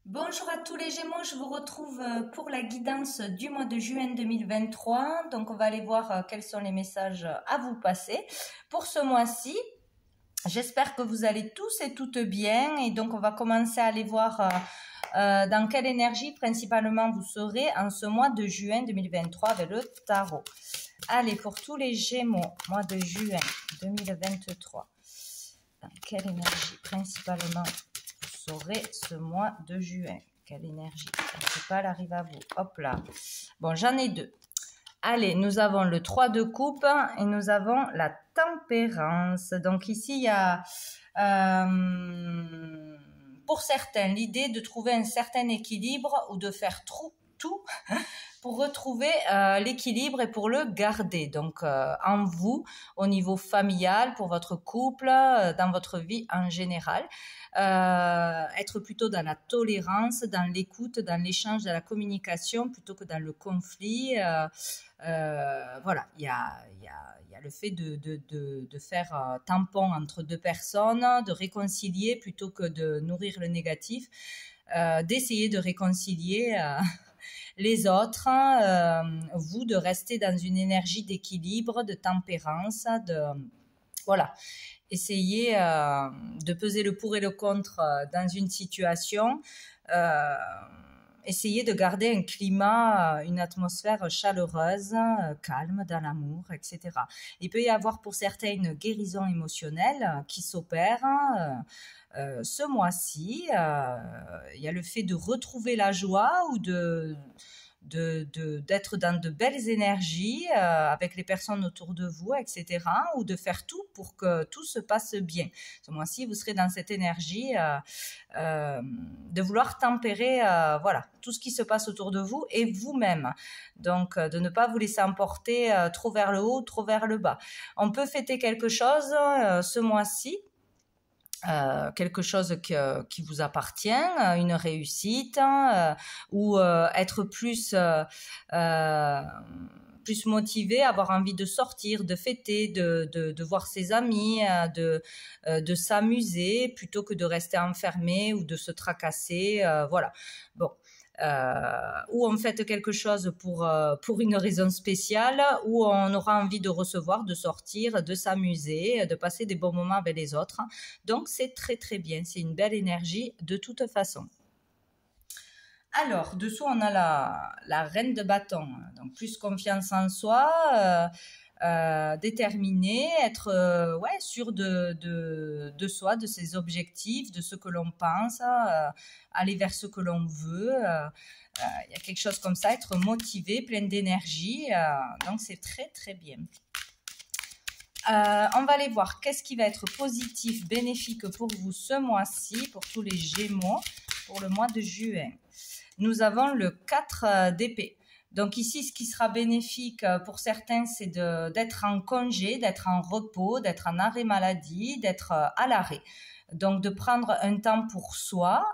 Bonjour à tous les Gémeaux, je vous retrouve pour la guidance du mois de juin 2023. Donc on va aller voir quels sont les messages à vous passer pour ce mois-ci. J'espère que vous allez tous et toutes bien et donc on va commencer à aller voir dans quelle énergie principalement vous serez en ce mois de juin 2023 avec le tarot. Allez, pour tous les Gémeaux, mois de juin 2023, dans quelle énergie principalement vous saurez ce mois de juin? Quelle énergie principale arrive à vous? Hop là. Bon, j'en ai deux. Allez, nous avons le 3 de coupe et nous avons la tempérance. Donc ici, il y a pour certains l'idée de trouver un certain équilibre ou de faire tout pour retrouver l'équilibre et pour le garder. Donc en vous, au niveau familial, pour votre couple, dans votre vie en général. Être plutôt dans la tolérance, dans l'écoute, dans l'échange, dans la communication, plutôt que dans le conflit. Voilà, il y a le fait de faire tampon entre deux personnes, de réconcilier plutôt que de nourrir le négatif, d'essayer de réconcilier les autres, vous de rester dans une énergie d'équilibre, de tempérance, voilà. Essayez de peser le pour et le contre dans une situation. Essayez de garder un climat, une atmosphère chaleureuse, calme dans l'amour, etc. Il peut y avoir pour certains une guérison émotionnelle qui s'opère. Ce mois-ci, il y a le fait de retrouver la joie ou d'être dans de belles énergies avec les personnes autour de vous, etc. Ou de faire tout pour que tout se passe bien. Ce mois-ci, vous serez dans cette énergie de vouloir tempérer voilà, tout ce qui se passe autour de vous et vous-même. Donc, de ne pas vous laisser emporter trop vers le haut, trop vers le bas. On peut fêter quelque chose ce mois-ci. Quelque chose qui vous appartient, une réussite, ou être plus motivé, avoir envie de sortir, de fêter, de voir ses amis, de s'amuser plutôt que de rester enfermé ou de se tracasser. Voilà. Bon. Ou on fête quelque chose pour une raison spéciale, où on aura envie de recevoir, de sortir, de s'amuser, de passer des bons moments avec les autres. Donc c'est très très bien, c'est une belle énergie de toute façon. Alors, dessous, on a la reine de bâton, donc plus confiance en soi, déterminé, être sûr de soi, de ses objectifs, de ce que l'on pense, aller vers ce que l'on veut. Il y a quelque chose comme ça, être motivé, plein d'énergie, donc c'est très très bien. On va aller voir qu'est-ce qui va être positif, bénéfique pour vous ce mois-ci, pour tous les Gémeaux, pour le mois de juin. Nous avons le 4 d'épée. Donc ici, ce qui sera bénéfique pour certains, c'est d'être en congé, d'être en repos, d'être en arrêt maladie, d'être à l'arrêt. Donc de prendre un temps pour soi,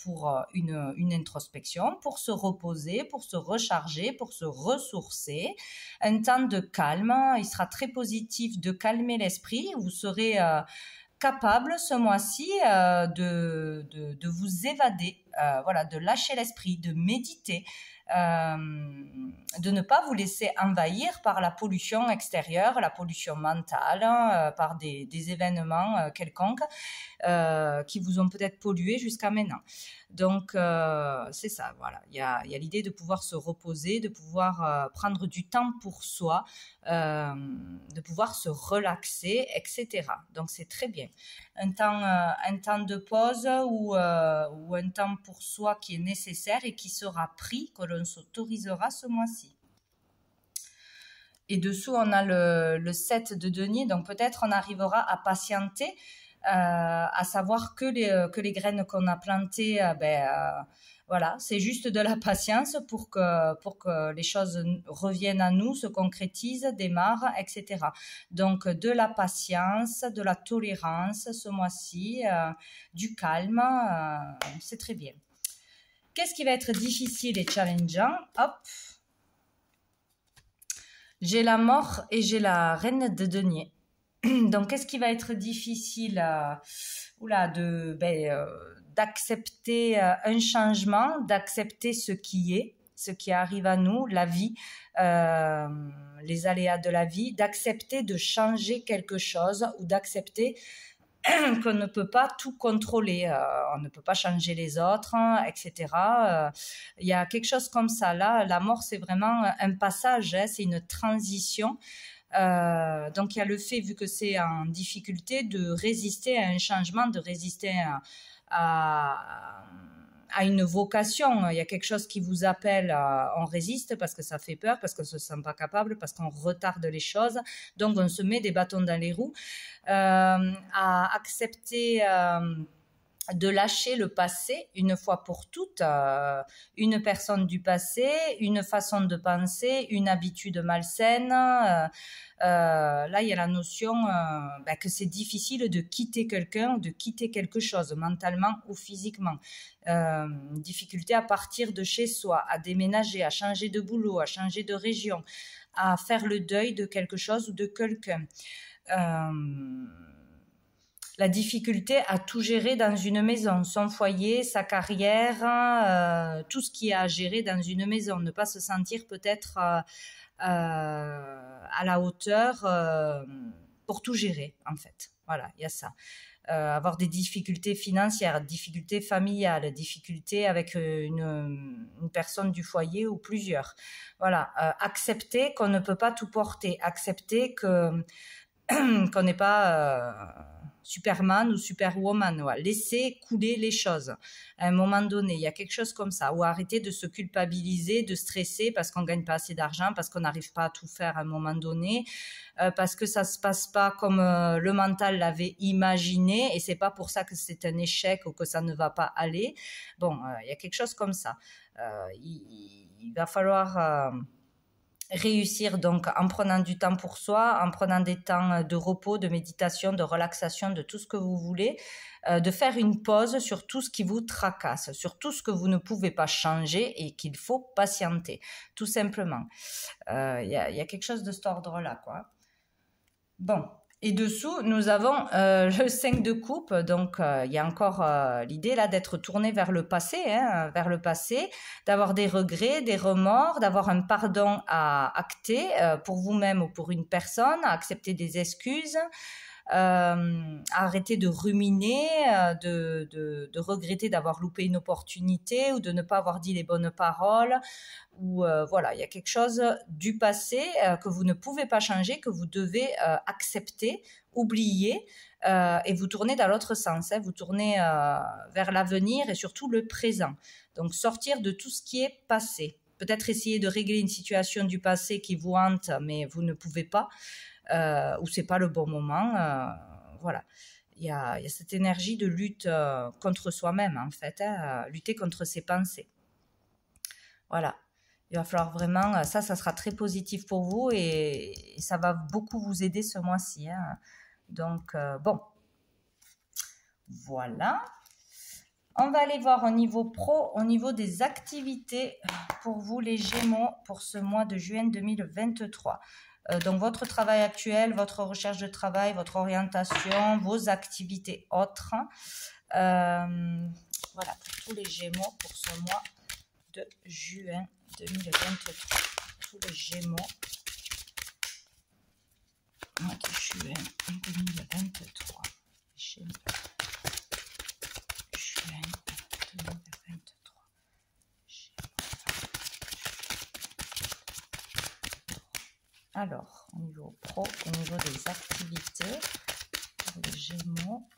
pour une introspection, pour se reposer, pour se recharger, pour se ressourcer. Un temps de calme, il sera très positif de calmer l'esprit. Vous serez capable ce mois-ci de vous évader, voilà, de lâcher l'esprit, de méditer, de ne pas vous laisser envahir par la pollution extérieure, la pollution mentale, par des événements quelconques qui vous ont peut-être pollué jusqu'à maintenant. Donc c'est ça, voilà. Il y a l'idée de pouvoir se reposer, de pouvoir prendre du temps pour soi, de pouvoir se relaxer, etc. Donc c'est très bien. Un temps de pause ou un temps pour soi qui est nécessaire et qui sera pris, que l'on s'autorisera ce mois-ci. Et dessous, on a le 7 de denier, donc peut-être on arrivera à patienter, à savoir que les graines qu'on a plantées, voilà, c'est juste de la patience pour que les choses reviennent à nous, se concrétisent, démarrent, etc. Donc de la patience, de la tolérance ce mois-ci, du calme, c'est très bien. Qu'est-ce qui va être difficile et challengeant? Hop, j'ai la mort et j'ai la reine de denier. Donc, qu'est-ce qui va être difficile d'accepter un changement, d'accepter ce qui arrive à nous, la vie, les aléas de la vie, d'accepter de changer quelque chose ou d'accepter qu'on ne peut pas tout contrôler, on ne peut pas changer les autres, etc. Il y a quelque chose comme ça. Là, la mort, c'est vraiment un passage, hein, c'est une transition. Donc, il y a le fait, vu que c'est en difficulté, de résister à un changement, de résister à une vocation. Il y a quelque chose qui vous appelle, on résiste parce que ça fait peur, parce qu'on ne se sent pas capable, parce qu'on retarde les choses. Donc, on se met des bâtons dans les roues. À accepter de lâcher le passé une fois pour toutes, une personne du passé, une façon de penser, une habitude malsaine. Là, il y a la notion que c'est difficile de quitter quelqu'un, de quitter quelque chose, mentalement ou physiquement. Difficulté à partir de chez soi, à déménager, à changer de boulot, à changer de région, à faire le deuil de quelque chose ou de quelqu'un. La difficulté à tout gérer dans une maison, son foyer, sa carrière, tout ce qu'il y a à gérer dans une maison, ne pas se sentir peut-être à la hauteur pour tout gérer, en fait. Voilà, il y a ça. Avoir des difficultés financières, difficultés familiales, difficultés avec une personne du foyer ou plusieurs. Voilà, accepter qu'on ne peut pas tout porter, accepter qu'on n'est pas Superman ou Superwoman, ouais. Laisser couler les choses à un moment donné, il y a quelque chose comme ça, ou arrêter de se culpabiliser, de stresser parce qu'on gagne pas assez d'argent, parce qu'on n'arrive pas à tout faire à un moment donné, parce que ça se passe pas comme le mental l'avait imaginé, et c'est pas pour ça que c'est un échec ou que ça ne va pas aller. Bon, il y a quelque chose comme ça. Il va falloir réussir donc en prenant du temps pour soi, en prenant des temps de repos, de méditation, de relaxation, de tout ce que vous voulez, de faire une pause sur tout ce qui vous tracasse, sur tout ce que vous ne pouvez pas changer et qu'il faut patienter, tout simplement. Il y a quelque chose de cet ordre-là, quoi. Bon. Et dessous, nous avons le 5 de coupe, donc il y a encore l'idée là d'être tourné vers le passé, d'avoir des regrets, des remords, d'avoir un pardon à acter pour vous-même ou pour une personne, à accepter des excuses, à arrêter de ruminer, de regretter d'avoir loupé une opportunité ou de ne pas avoir dit les bonnes paroles. Ou voilà, il y a quelque chose du passé que vous ne pouvez pas changer, que vous devez accepter, oublier et vous tournez dans l'autre sens, vous tournez vers l'avenir et surtout le présent. Donc sortir de tout ce qui est passé. Peut-être essayer de régler une situation du passé qui vous hante, mais vous ne pouvez pas, ou c'est pas le bon moment. Voilà. Il y a cette énergie de lutte contre soi-même, en fait, lutter contre ses pensées. Voilà. Il va falloir vraiment, ça sera très positif pour vous et ça va beaucoup vous aider ce mois-ci. Donc, bon, voilà. On va aller voir au niveau pro, au niveau des activités pour vous les Gémeaux pour ce mois de juin 2023. Donc, votre travail actuel, votre recherche de travail, votre orientation, vos activités autres. Voilà, pour tous les Gémeaux pour ce mois de juin 2023. Tous les Gémeaux. Mois de juin 2023. Gémeaux. Juin 2023. Alors, au niveau pro, au niveau des activités, pour les Gémeaux,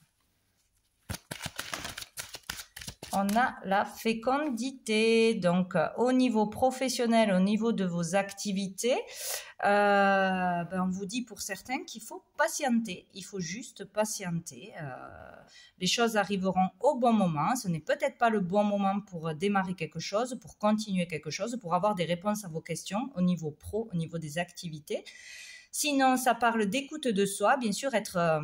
on a la fécondité. Donc, au niveau professionnel, au niveau de vos activités, on vous dit pour certains qu'il faut patienter. Il faut juste patienter. Les choses arriveront au bon moment. Ce n'est peut-être pas le bon moment pour démarrer quelque chose, pour continuer quelque chose, pour avoir des réponses à vos questions au niveau pro, au niveau des activités. Sinon, ça parle d'écoute de soi. Bien sûr, être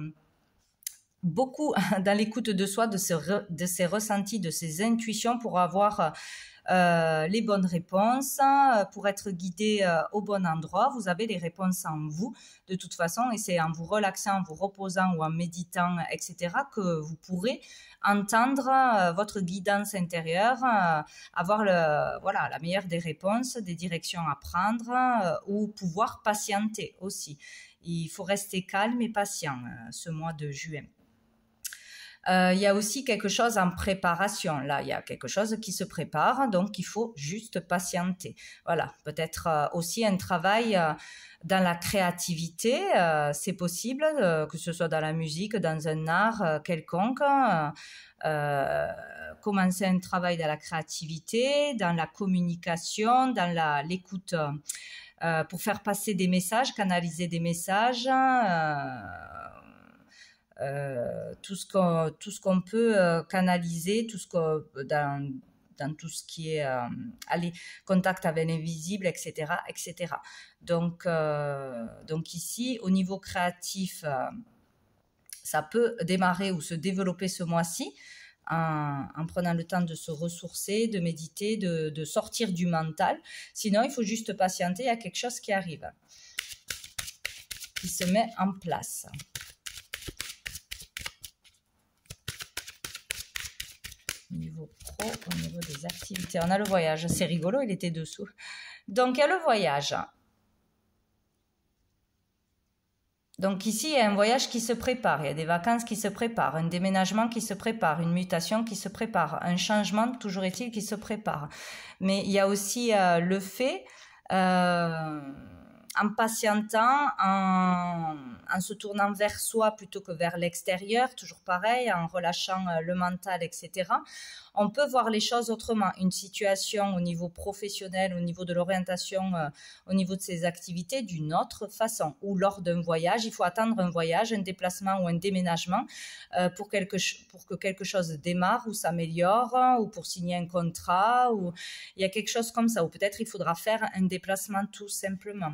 beaucoup dans l'écoute de soi, de ses ressentis, de ses intuitions pour avoir les bonnes réponses, pour être guidé au bon endroit. Vous avez les réponses en vous de toute façon, et c'est en vous relaxant, en vous reposant ou en méditant, etc., que vous pourrez entendre votre guidance intérieure, avoir voilà, la meilleure des réponses, des directions à prendre, ou pouvoir patienter aussi. Il faut rester calme et patient ce mois de juin. Il y a aussi quelque chose en préparation. Là, il y a quelque chose qui se prépare, donc il faut juste patienter. Voilà, peut-être aussi un travail dans la créativité, c'est possible, que ce soit dans la musique, dans un art quelconque. Commencer un travail dans la créativité, dans la communication, dans l'écoute, pour faire passer des messages, canaliser des messages. Tout ce qu'on peut canaliser, dans tout ce qui est contact avec l'invisible, etc., etc. Donc ici, au niveau créatif, ça peut démarrer ou se développer ce mois-ci en prenant le temps de se ressourcer, de méditer, de sortir du mental. Sinon, il faut juste patienter, il y a quelque chose qui arrive, qui se met en place. Niveau pro, au niveau des activités. On a le voyage, c'est rigolo, il était dessous. Donc, il y a le voyage. Donc ici, il y a un voyage qui se prépare, il y a des vacances qui se préparent, un déménagement qui se prépare, une mutation qui se prépare, un changement, toujours est-il, qui se prépare. Mais il y a aussi le fait... en patientant, en se tournant vers soi plutôt que vers l'extérieur, toujours pareil, en relâchant le mental, etc. On peut voir les choses autrement. Une situation au niveau professionnel, au niveau de l'orientation, au niveau de ses activités, d'une autre façon. Ou lors d'un voyage, il faut attendre un voyage, un déplacement ou un déménagement pour que quelque chose démarre ou s'améliore, ou pour signer un contrat, ou il y a quelque chose comme ça. Ou peut-être il faudra faire un déplacement tout simplement.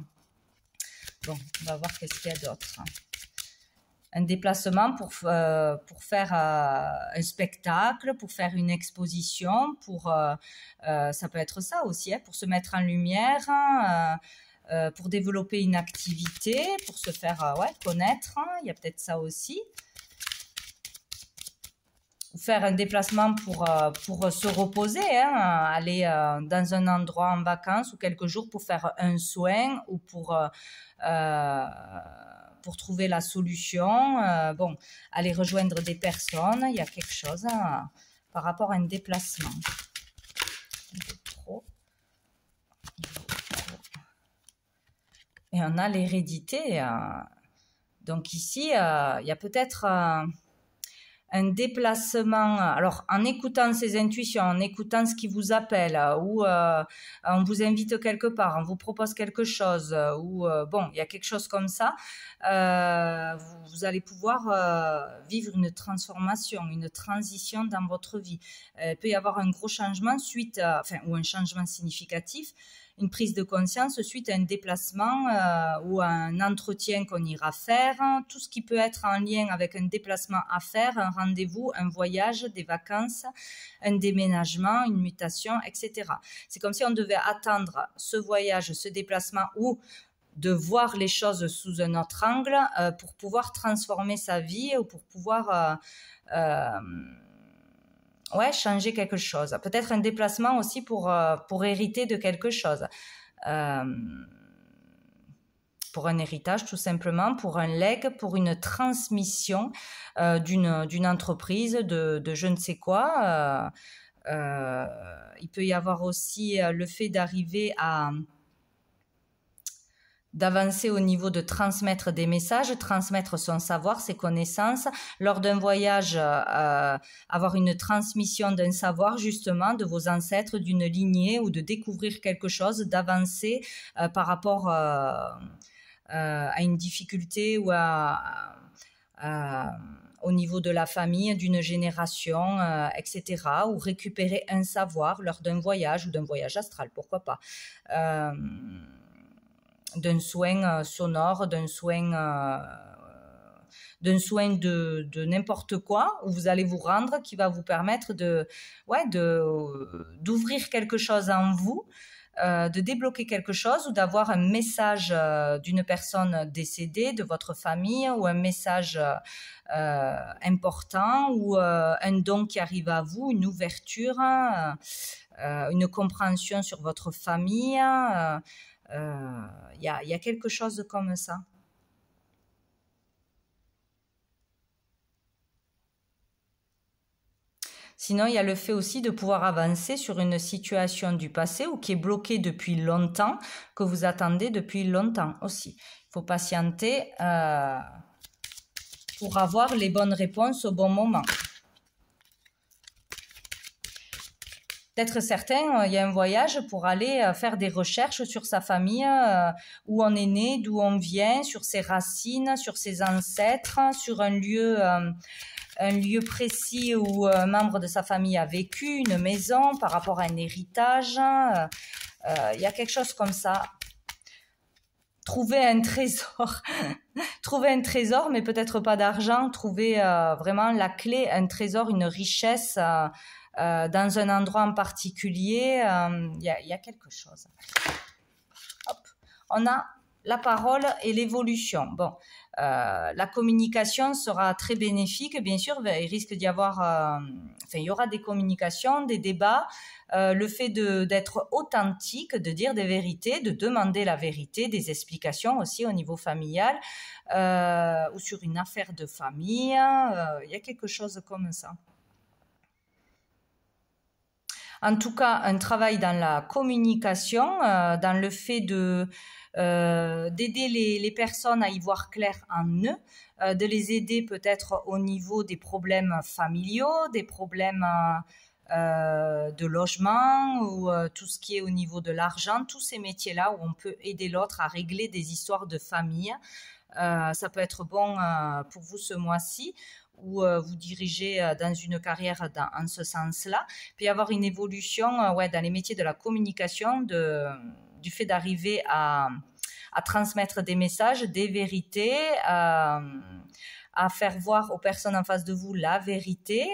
Bon, on va voir qu'est-ce qu'il y a d'autre. Un déplacement pour faire un spectacle, pour faire une exposition, ça peut être ça aussi, pour se mettre en lumière, pour développer une activité, pour se faire connaître, il y a peut-être ça aussi. Faire un déplacement pour se reposer, aller dans un endroit en vacances ou quelques jours pour faire un soin ou pour trouver la solution. Bon, aller rejoindre des personnes, il y a quelque chose par rapport à un déplacement. Et on a l'hérédité. Donc ici, il y a peut-être... un déplacement, alors en écoutant ses intuitions, en écoutant ce qui vous appelle, ou on vous invite quelque part, on vous propose quelque chose, ou bon, il y a quelque chose comme ça, vous allez pouvoir vivre une transformation, une transition dans votre vie. Il peut y avoir un gros changement ou un changement significatif, une prise de conscience suite à un déplacement ou à un entretien qu'on ira faire, tout ce qui peut être en lien avec un déplacement à faire, un rendez-vous, un voyage, des vacances, un déménagement, une mutation, etc. C'est comme si on devait attendre ce voyage, ce déplacement ou de voir les choses sous un autre angle pour pouvoir transformer sa vie ou pour pouvoir... changer quelque chose. Peut-être un déplacement aussi pour hériter de quelque chose. Pour un héritage, tout simplement, pour un legs, pour une transmission d'une entreprise, de je ne sais quoi. Il peut y avoir aussi le fait d'avancer au niveau de transmettre des messages, transmettre son savoir, ses connaissances. Lors d'un voyage, avoir une transmission d'un savoir, justement, de vos ancêtres, d'une lignée, ou de découvrir quelque chose, d'avancer par rapport à une difficulté ou au niveau de la famille, d'une génération, etc. Ou récupérer un savoir lors d'un voyage ou d'un voyage astral, pourquoi pas. D'un soin sonore, d'un soin d'un soin de n'importe quoi, où vous allez vous rendre, qui va vous permettre d'ouvrir quelque chose en vous, de débloquer quelque chose ou d'avoir un message d'une personne décédée, de votre famille, ou un message important, ou un don qui arrive à vous, une ouverture, une compréhension sur votre famille. Il y a quelque chose comme ça. Sinon, il y a le fait aussi de pouvoir avancer sur une situation du passé ou qui est bloquée depuis longtemps, que vous attendez depuis longtemps aussi. Il faut patienter pour avoir les bonnes réponses au bon moment. D'être certain, il y a un voyage pour aller faire des recherches sur sa famille, où on est né, d'où on vient, sur ses racines, sur ses ancêtres, sur un lieu précis où un membre de sa famille a vécu, une maison, par rapport à un héritage. Il y a quelque chose comme ça. Trouver un trésor. Trouver un trésor, mais peut-être pas d'argent. Trouver vraiment la clé, un trésor, une richesse dans un endroit en particulier. Il y a quelque chose. Hop. On a la parole et l'évolution. Bon, la communication sera très bénéfique, bien sûr. Il risque d'y avoir, il y aura des communications, des débats. Le fait d'être authentique, de dire des vérités, de demander la vérité, des explications aussi au niveau familial, ou sur une affaire de famille. Il y a quelque chose comme ça. En tout cas, un travail dans la communication, dans le fait d'aider les personnes à y voir clair en eux, de les aider peut-être au niveau des problèmes familiaux, des problèmes de logement, ou tout ce qui est au niveau de l'argent, tous ces métiers-là où on peut aider l'autre à régler des histoires de famille. Ça peut être bon pour vous ce mois-ci, ou vous dirigez dans une carrière en ce sens-là. Il peut y avoir une évolution dans les métiers de la communication, du fait d'arriver à transmettre des messages, des vérités, à faire voir aux personnes en face de vous la vérité.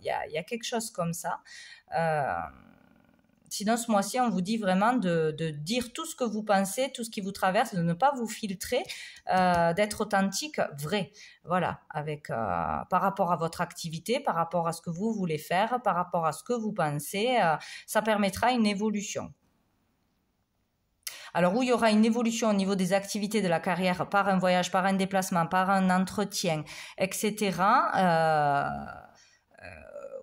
Il y a quelque chose comme ça. Sinon, ce mois-ci, on vous dit vraiment de dire tout ce que vous pensez, tout ce qui vous traverse, de ne pas vous filtrer, d'être authentique, vrai. Voilà, par rapport à votre activité, par rapport à ce que vous voulez faire, par rapport à ce que vous pensez, ça permettra une évolution. Alors, où il y aura une évolution au niveau des activités de la carrière, par un voyage, par un déplacement, par un entretien, etc.,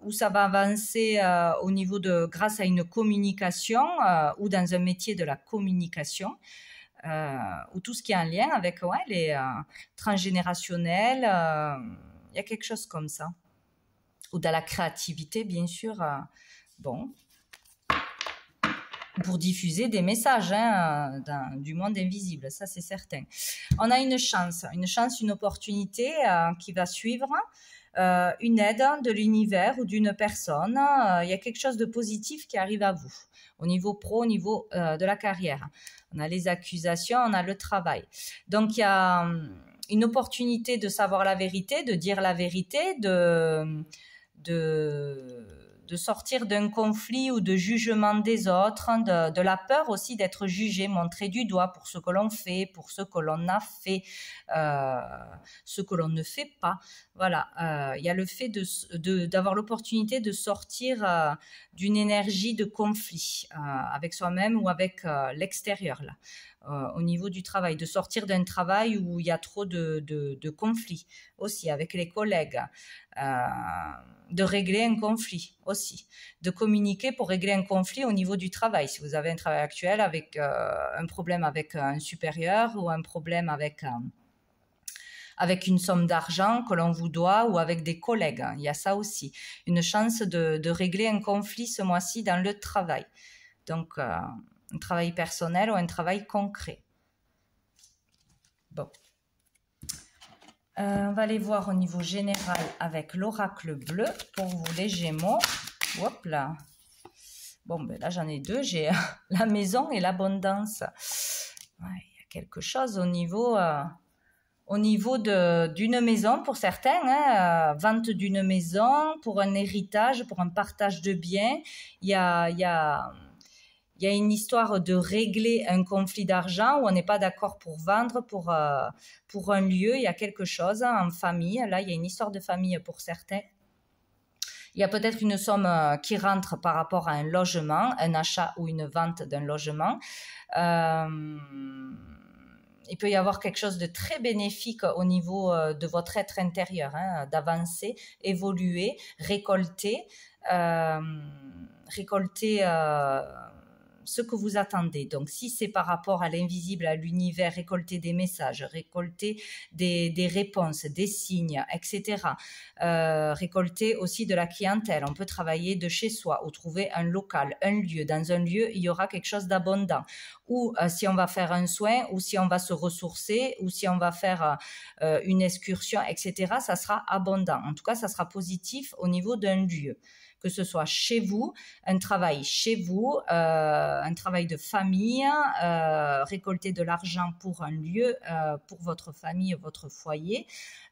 où ça va avancer au niveau grâce à une communication, ou dans un métier de la communication, ou tout ce qui est en lien avec les transgénérationnels, il y a quelque chose comme ça. Ou dans la créativité, bien sûr, bon, pour diffuser des messages du monde invisible, ça c'est certain. On a une chance, une opportunité qui va suivre, une aide de l'univers ou d'une personne. Il y a quelque chose de positif qui arrive à vous, au niveau pro, au niveau de la carrière. On a les accusations, on a le travail. Donc il y a une opportunité de savoir la vérité, de dire la vérité, de sortir d'un conflit ou de jugement des autres, de la peur aussi d'être jugé, montré du doigt pour ce que l'on fait, pour ce que l'on a fait, ce que l'on ne fait pas. Voilà, il y a le fait d'avoir l'opportunité de sortir d'une énergie de conflit avec soi-même ou avec l'extérieur, là. Au niveau du travail, de sortir d'un travail où il y a trop de conflits aussi avec les collègues, de régler un conflit aussi, de communiquer pour régler un conflit au niveau du travail. Si vous avez un travail actuel avec un problème avec un supérieur, ou un problème avec une somme d'argent que l'on vous doit, ou avec des collègues, il y a ça aussi. Une chance de régler un conflit ce mois-ci dans le travail. Donc, un travail personnel ou un travail concret. Bon. On va aller voir au niveau général avec l'oracle bleu pour vous les Gémeaux. Hop là. Bon, ben là j'en ai deux. J'ai la maison et l'abondance. Ouais, il y a quelque chose au niveau au niveau d'une maison pour certains, hein, vente d'une maison, pour un héritage, pour un partage de biens. Il y a une histoire de régler un conflit d'argent où on n'est pas d'accord pour vendre pour un lieu. Il y a quelque chose en famille. Là, il y a une histoire de famille pour certains. Il y a peut-être une somme qui rentre par rapport à un logement, un achat ou une vente d'un logement. Il peut y avoir quelque chose de très bénéfique au niveau de votre être intérieur, hein, d'avancer, évoluer, récolter ce que vous attendez. Donc, si c'est par rapport à l'invisible, à l'univers, récolter des messages, récolter des réponses, des signes, etc. Récolter aussi de la clientèle. On peut travailler de chez soi ou trouver un local, un lieu. Dans un lieu, il y aura quelque chose d'abondant. Ou si on va faire un soin, ou si on va se ressourcer, ou si on va faire une excursion, etc., ça sera abondant. En tout cas, ça sera positif au niveau d'un lieu. Que ce soit chez vous, un travail chez vous, un travail de famille, récolter de l'argent pour un lieu, pour votre famille, votre foyer,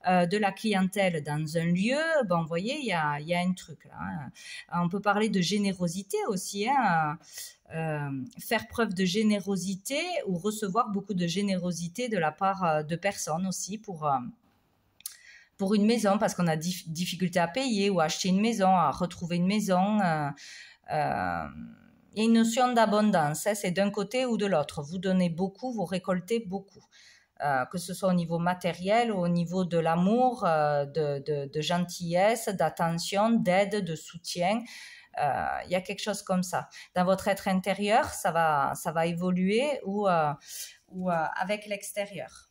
de la clientèle dans un lieu. Bon, vous voyez, il y a un truc là. Hein. On peut parler de générosité aussi, hein. Faire preuve de générosité ou recevoir beaucoup de générosité de la part de personnes aussi pour une maison parce qu'on a difficulté à payer ou à acheter une maison, à retrouver une maison. Il y a une notion d'abondance, hein, c'est d'un côté ou de l'autre. Vous donnez beaucoup, vous récoltez beaucoup. Que ce soit au niveau matériel ou au niveau de l'amour, de gentillesse, d'attention, d'aide, de soutien. Il y a quelque chose comme ça. Dans votre être intérieur, ça va évoluer ou avec l'extérieur.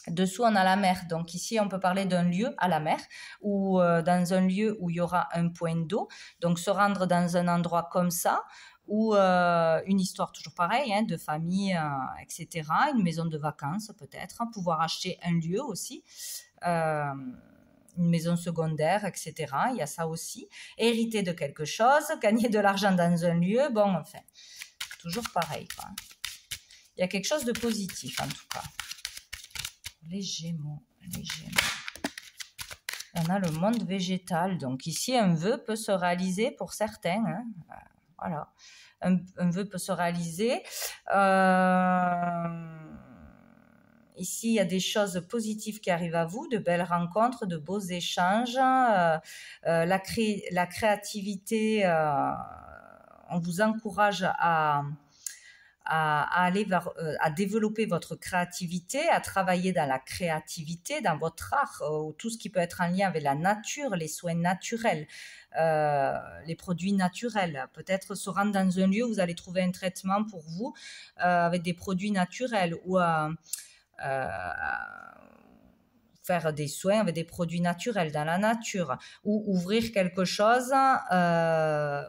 Dessous, on a la mer. Donc ici, on peut parler d'un lieu à la mer ou dans un lieu où il y aura un point d'eau. Donc se rendre dans un endroit comme ça ou une histoire toujours pareille, hein, de famille, etc. Une maison de vacances peut-être. Hein, pouvoir acheter un lieu aussi. Une maison secondaire, etc. Il y a ça aussi. Hériter de quelque chose, gagner de l'argent dans un lieu. Bon, enfin, toujours pareil, quoi. Il y a quelque chose de positif en tout cas. Les Gémeaux. On a le monde végétal. Donc ici, un vœu peut se réaliser pour certains. Hein. Voilà. Un vœu peut se réaliser. Ici, il y a des choses positives qui arrivent à vous, de belles rencontres, de beaux échanges. La créativité, on vous encourage à aller à développer votre créativité, à travailler dans la créativité, dans votre art, tout ce qui peut être en lien avec la nature, les soins naturels, les produits naturels. Peut-être se rendre dans un lieu où vous allez trouver un traitement pour vous avec des produits naturels ou faire des soins avec des produits naturels dans la nature ou ouvrir quelque chose,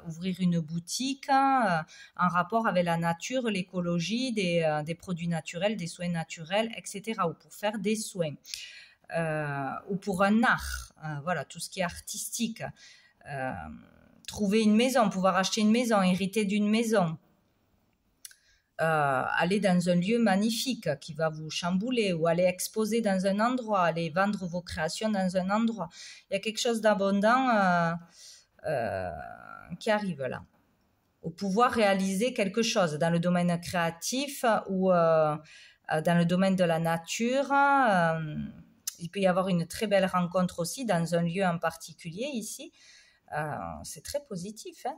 ouvrir une boutique en rapport avec la nature, l'écologie, des produits naturels, des soins naturels, etc. ou pour faire des soins ou pour un art, voilà, tout ce qui est artistique. Trouver une maison, pouvoir acheter une maison, hériter d'une maison. Aller dans un lieu magnifique qui va vous chambouler ou aller exposer dans un endroit, aller vendre vos créations dans un endroit. Il y a quelque chose d'abondant qui arrive là. Ou pouvoir réaliser quelque chose dans le domaine créatif ou dans le domaine de la nature. Il peut y avoir une très belle rencontre aussi dans un lieu en particulier ici. C'est très positif, hein.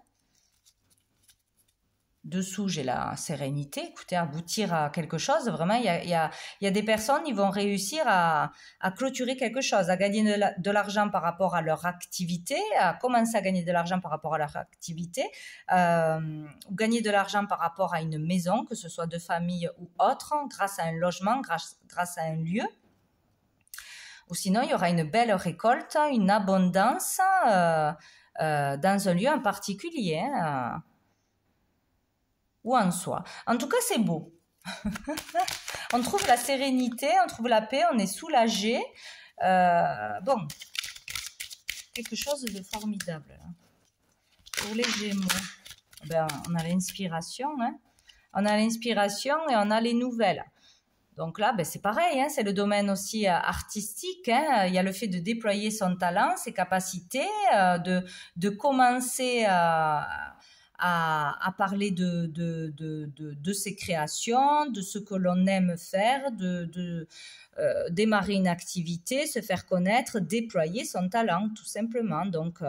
Dessous, j'ai la sérénité, écoutez, aboutir à quelque chose. Vraiment, il y a des personnes, ils vont réussir à clôturer quelque chose, à gagner de l'argent par rapport à leur activité, à commencer à gagner de l'argent par rapport à leur activité, ou gagner de l'argent par rapport à une maison, que ce soit de famille ou autre, grâce à un logement, grâce à un lieu. Ou sinon, il y aura une belle récolte, une abondance dans un lieu en particulier, hein, ou en soi. En tout cas, c'est beau. On trouve la sérénité, on trouve la paix, on est soulagé. Bon, quelque chose de formidable. Là. Pour les Gémeaux, ben, on a l'inspiration. Hein. On a l'inspiration et on a les nouvelles. Donc là, ben, c'est pareil, hein, c'est le domaine aussi artistique. Hein. Il y a le fait de déployer son talent, ses capacités, de commencer à parler de ses créations, de ce que l'on aime faire, démarrer une activité, se faire connaître, déployer son talent, tout simplement. Donc,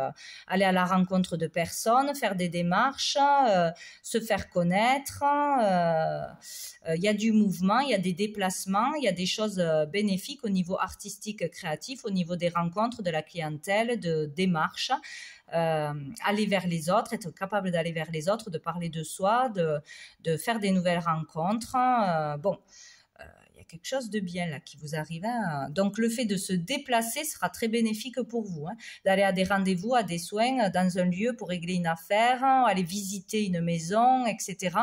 aller à la rencontre de personnes, faire des démarches, se faire connaître. Il y a du mouvement, il y a des déplacements, il y a des choses bénéfiques au niveau artistique, créatif, au niveau des rencontres, de la clientèle, de démarches. Aller vers les autres, être capable d'aller vers les autres, de parler de soi, de faire des nouvelles rencontres. Bon, il y a quelque chose de bien là qui vous arrive. Hein. Donc le fait de se déplacer sera très bénéfique pour vous. Hein. D'aller à des rendez-vous, à des soins, dans un lieu pour régler une affaire, aller visiter une maison, etc.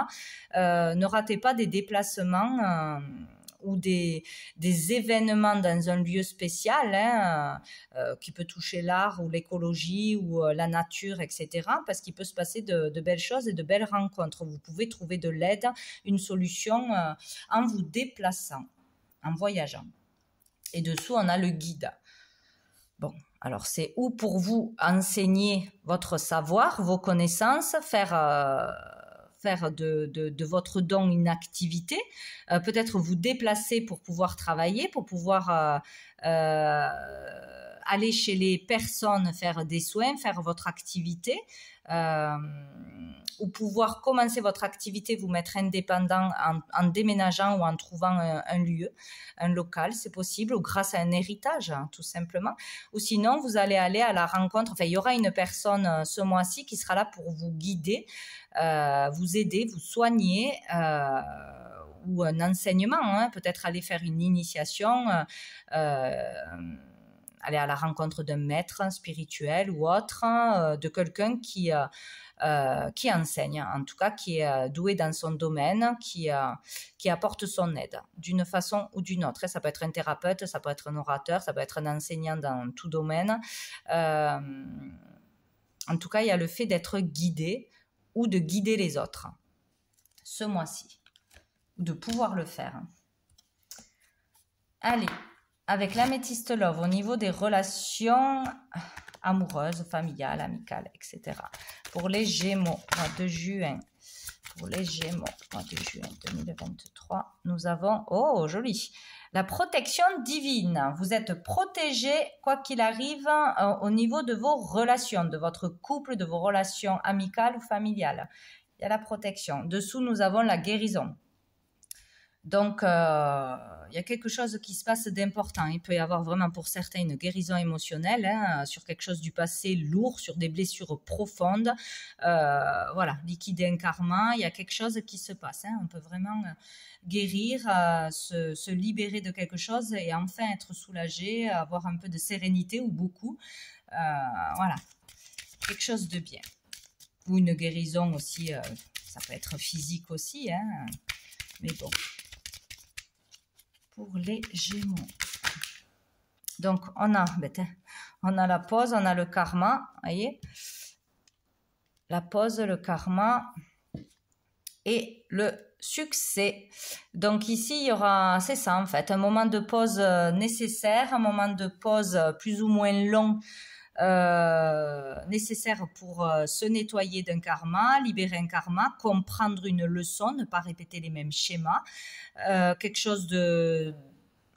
Ne ratez pas des déplacements ou des événements dans un lieu spécial hein, qui peut toucher l'art ou l'écologie ou la nature, etc. Parce qu'il peut se passer de belles choses et de belles rencontres. Vous pouvez trouver de l'aide, une solution en vous déplaçant, en voyageant. Et dessous, on a le guide. Bon, alors c'est où pour vous enseigner votre savoir, vos connaissances, faire de votre don une activité, peut-être vous déplacer pour pouvoir travailler, pour pouvoir aller chez les personnes, faire des soins, faire votre activité, ou pouvoir commencer votre activité, vous mettre indépendant en déménageant ou en trouvant un lieu, un local, c'est possible, ou grâce à un héritage, hein, tout simplement. Ou sinon, vous allez aller à la rencontre, enfin, il y aura une personne ce mois-ci qui sera là pour vous guider, vous aider, vous soigner, ou un enseignement, hein, peut-être aller faire une initiation, aller à la rencontre d'un maître spirituel ou autre, de quelqu'un qui enseigne, en tout cas qui est doué dans son domaine, qui apporte son aide d'une façon ou d'une autre. Ça peut être un thérapeute, ça peut être un orateur, ça peut être un enseignant dans tout domaine. En tout cas, il y a le fait d'être guidé ou de guider les autres ce mois-ci, ou de pouvoir le faire. Allez, avec l'améthyste love au niveau des relations amoureuses, familiales, amicales, etc. Pour les Gémeaux, mois de juin. Pour les Gémeaux, mois de juin 2023, nous avons, oh joli, la protection divine. Vous êtes protégé, quoi qu'il arrive, au niveau de vos relations, de votre couple, de vos relations amicales ou familiales. Il y a la protection. Dessous, nous avons la guérison. Donc, il y a quelque chose qui se passe d'important. Il peut y avoir vraiment pour certains une guérison émotionnelle hein, sur quelque chose du passé lourd, sur des blessures profondes. Voilà, liquider un karma, il y a quelque chose qui se passe. Hein. On peut vraiment guérir, se libérer de quelque chose et enfin être soulagé, avoir un peu de sérénité ou beaucoup. Voilà, quelque chose de bien. Ou une guérison aussi, ça peut être physique aussi, hein. Mais bon. Pour les Gémeaux. Donc, on a la pause, on a le karma, voyez. La pause, le karma et le succès. Donc ici, il y aura, c'est ça en fait, un moment de pause nécessaire, un moment de pause plus ou moins long, nécessaire pour se nettoyer d'un karma, libérer un karma, comprendre une leçon, ne pas répéter les mêmes schémas, quelque chose de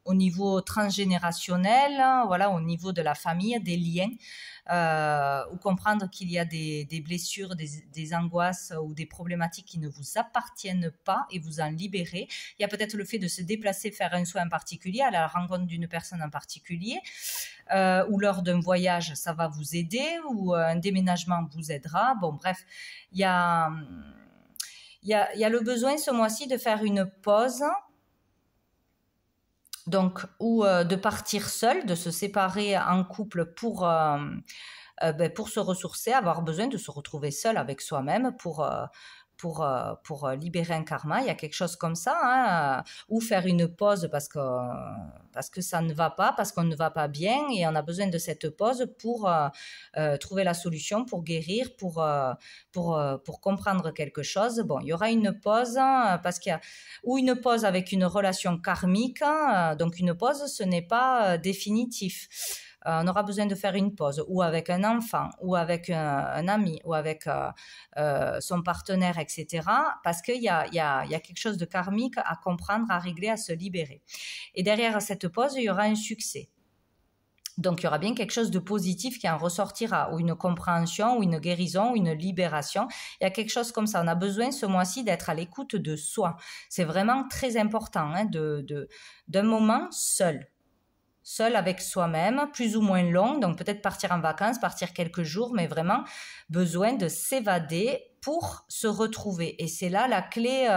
au niveau transgénérationnel, voilà, au niveau de la famille, des liens, ou comprendre qu'il y a des blessures, des angoisses ou des problématiques qui ne vous appartiennent pas et vous en libérer. Il y a peut-être le fait de se déplacer, faire un soin en particulier, à la rencontre d'une personne en particulier, ou lors d'un voyage, ça va vous aider, ou un déménagement vous aidera. Bon, bref, il y a le besoin ce mois-ci de faire une pause, donc, ou de partir seul, de se séparer en couple pour se ressourcer, avoir besoin de se retrouver seul avec soi-même pour pour libérer un karma, il y a quelque chose comme ça, hein, ou faire une pause parce que ça ne va pas, parce qu'on ne va pas bien et on a besoin de cette pause pour trouver la solution, pour guérir, pour comprendre quelque chose. Bon, il y aura une pause parce qu'il y a ou une pause avec une relation karmique, donc une pause, ce n'est pas définitif. On aura besoin de faire une pause, ou avec un enfant, ou avec un ami, ou avec son partenaire, etc. Parce qu'il y a quelque chose de karmique à comprendre, à régler, à se libérer. Et derrière cette pause, il y aura un succès. Donc, il y aura bien quelque chose de positif qui en ressortira, ou une compréhension, ou une guérison, ou une libération. Il y a quelque chose comme ça. On a besoin ce mois-ci d'être à l'écoute de soi. C'est vraiment très important, hein, d'un moment seul avec soi-même, plus ou moins long, donc peut-être partir en vacances, partir quelques jours, mais vraiment besoin de s'évader pour se retrouver. Et c'est là la clé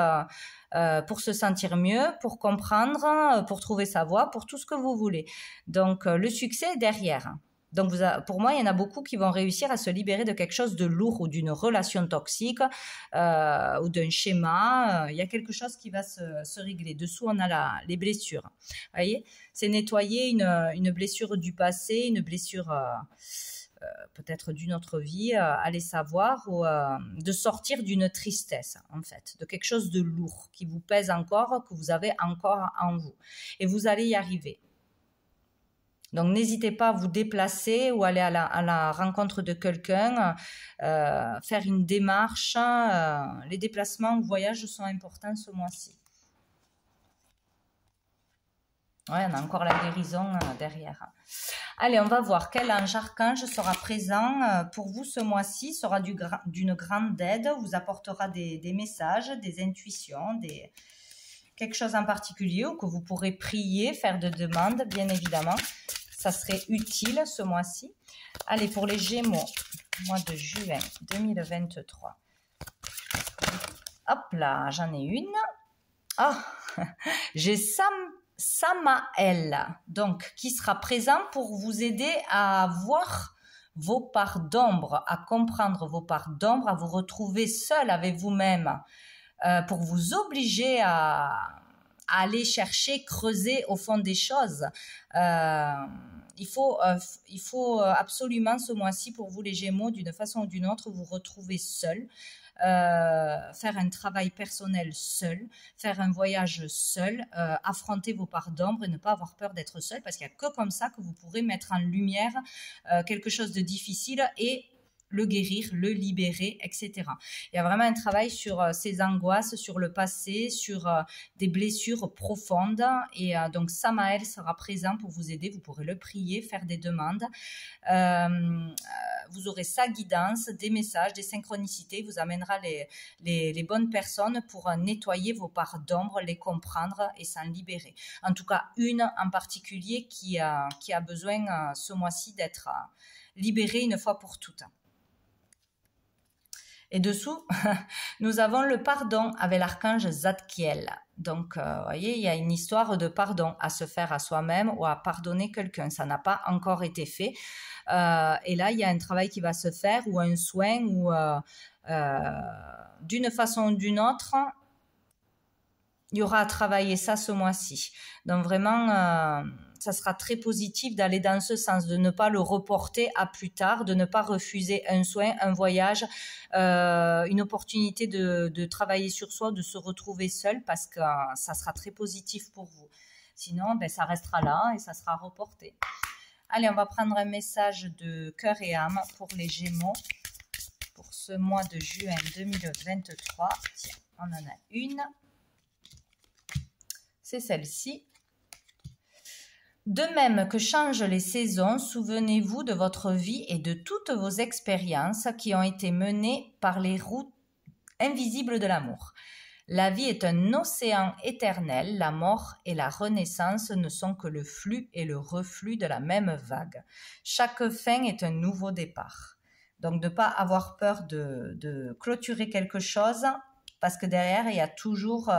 pour se sentir mieux, pour comprendre, pour trouver sa voie, pour tout ce que vous voulez. Donc le succès est derrière. Donc pour moi, il y en a beaucoup qui vont réussir à se libérer de quelque chose de lourd ou d'une relation toxique ou d'un schéma. Il y a quelque chose qui va se régler. Dessous, on a les blessures. Vous voyez, c'est nettoyer une blessure du passé, une blessure peut-être d'une autre vie, allez savoir, ou de sortir d'une tristesse, en fait, de quelque chose de lourd qui vous pèse encore, que vous avez encore en vous. Et vous allez y arriver. Donc, n'hésitez pas à vous déplacer ou aller à la rencontre de quelqu'un, faire une démarche. Les déplacements ou voyages sont importants ce mois-ci. Ouais, on a encore la guérison derrière. Allez, on va voir quel ange archange sera présent pour vous ce mois-ci, sera d'une grande aide, vous apportera des messages, des intuitions, quelque chose en particulier ou que vous pourrez prier, faire de demandes, bien évidemment. Ça serait utile ce mois-ci. Allez, pour les Gémeaux, mois de juin 2023. Hop là, j'en ai une. Ah, j'ai Samael, donc, qui sera présent pour vous aider à voir vos parts d'ombre, à comprendre vos parts d'ombre, à vous retrouver seul avec vous-même, pour vous obliger à aller chercher, creuser au fond des choses. Il faut absolument ce mois-ci pour vous les Gémeaux, d'une façon ou d'une autre, vous retrouver seul, faire un travail personnel seul, faire un voyage seul, affronter vos parts d'ombre et ne pas avoir peur d'être seul, parce qu'il n'y a que comme ça que vous pourrez mettre en lumière quelque chose de difficile et le guérir, le libérer, etc. Il y a vraiment un travail sur ces angoisses, sur le passé, sur des blessures profondes. Et donc, Samael sera présent pour vous aider. Vous pourrez le prier, faire des demandes. Vous aurez sa guidance, des messages, des synchronicités. Vous amènera les bonnes personnes pour nettoyer vos parts d'ombre, les comprendre et s'en libérer. En tout cas, une en particulier qui a besoin ce mois-ci d'être libérée une fois pour toutes. Et dessous, nous avons le pardon avec l'archange Zadkiel. Donc, vous voyez, il y a une histoire de pardon à se faire à soi-même ou à pardonner quelqu'un. Ça n'a pas encore été fait. Et là, il y a un travail qui va se faire ou un soin ou d'une façon ou d'une autre, il y aura à travailler ça ce mois-ci. Donc, vraiment, ça sera très positif d'aller dans ce sens, de ne pas le reporter à plus tard, de ne pas refuser un soin, un voyage, une opportunité de travailler sur soi, de se retrouver seul, parce que ça sera très positif pour vous. Sinon, ben, ça restera là et ça sera reporté. Allez, on va prendre un message de cœur et âme pour les Gémeaux pour ce mois de juin 2023. Tiens, on en a une. C'est celle-ci. De même que changent les saisons, souvenez-vous de votre vie et de toutes vos expériences qui ont été menées par les routes invisibles de l'amour. La vie est un océan éternel, la mort et la renaissance ne sont que le flux et le reflux de la même vague. Chaque fin est un nouveau départ. Donc, de ne pas avoir peur de clôturer quelque chose, parce que derrière, il y a toujours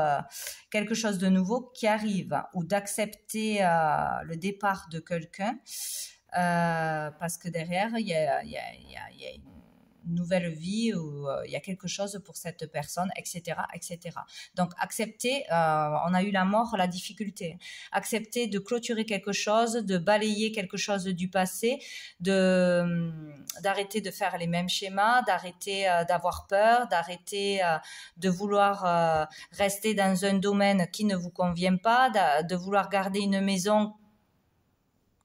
quelque chose de nouveau qui arrive, ou d'accepter le départ de quelqu'un, parce que derrière, il y a une nouvelle vie où il y a quelque chose pour cette personne, etc., etc. Donc, accepter, on a eu la mort, la difficulté. Accepter de clôturer quelque chose, de balayer quelque chose du passé, d'arrêter de faire les mêmes schémas, d'arrêter d'avoir peur, d'arrêter de vouloir rester dans un domaine qui ne vous convient pas, de vouloir garder une maison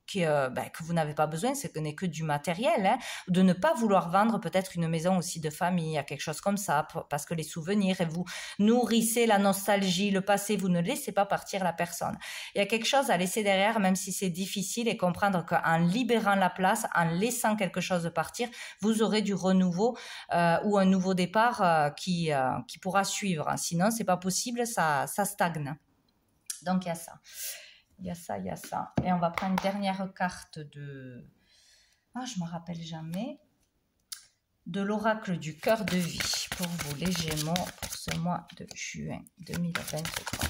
que vous n'avez pas besoin, ce n'est que du matériel, hein, de ne pas vouloir vendre peut-être une maison aussi de famille, quelque chose comme ça, parce que les souvenirs, et vous nourrissez la nostalgie, le passé, vous ne laissez pas partir la personne. Il y a quelque chose à laisser derrière, même si c'est difficile, et comprendre qu'en libérant la place, en laissant quelque chose partir, vous aurez du renouveau ou un nouveau départ qui pourra suivre. Sinon, c'est pas possible, ça stagne. Donc, il y a ça. Il y a ça, il y a ça. Et on va prendre une dernière carte de... Ah, je ne me rappelle jamais. De l'oracle du cœur de vie pour vous, les Gémeaux, pour ce mois de juin 2023.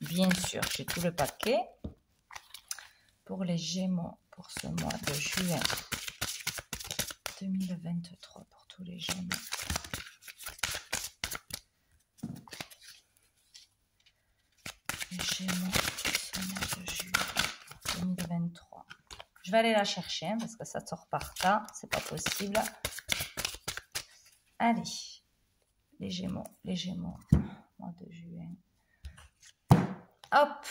Bien sûr, j'ai tout le paquet. Pour les Gémeaux, pour ce mois de juin 2023, pour tous les Gémeaux. Les Gémeaux. De juillet 2023. Je vais aller la chercher hein, parce que ça sort par là, c'est pas possible. Allez, les Gémeaux, mois de juin. Hop,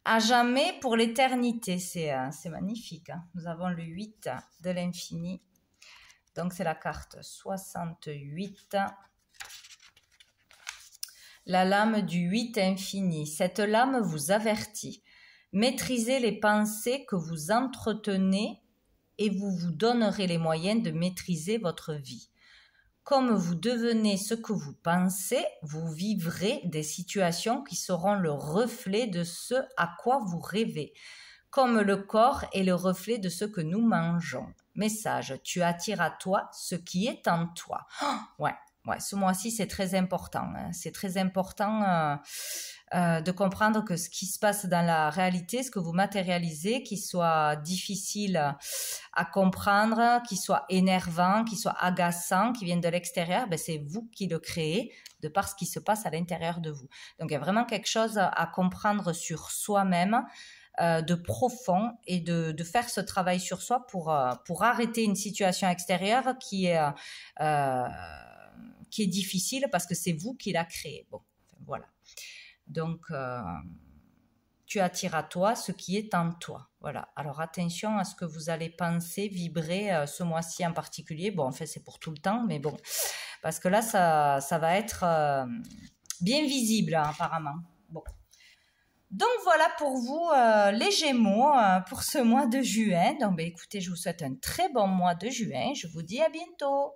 à jamais pour l'éternité, c'est magnifique. Hein. Nous avons le 8 de l'infini, donc c'est la carte 68. La lame du 8 infini. Cette lame vous avertit. Maîtrisez les pensées que vous entretenez et vous vous donnerez les moyens de maîtriser votre vie. Comme vous devenez ce que vous pensez, vous vivrez des situations qui seront le reflet de ce à quoi vous rêvez. Comme le corps est le reflet de ce que nous mangeons. Message, tu attires à toi ce qui est en toi. Oh, ouais. Ouais, ce mois-ci, c'est très important. Hein. C'est très important de comprendre que ce qui se passe dans la réalité, ce que vous matérialisez, qu'il soit difficile à comprendre, qu'il soit énervant, qu'il soit agaçant, qu'il vienne de l'extérieur, ben c'est vous qui le créez de par ce qui se passe à l'intérieur de vous. Donc, il y a vraiment quelque chose à comprendre sur soi-même, de profond et de faire ce travail sur soi pour arrêter une situation extérieure qui est difficile parce que c'est vous qui l'a créé. Bon, voilà. Donc, tu attires à toi ce qui est en toi. Voilà. Alors, attention à ce que vous allez penser, vibrer ce mois-ci en particulier. Bon, en fait, c'est pour tout le temps, mais bon. Parce que là, ça va être bien visible, hein, apparemment. Bon. Donc, voilà pour vous, les Gémeaux, pour ce mois de juin. Donc, ben, écoutez, je vous souhaite un très bon mois de juin. Je vous dis à bientôt.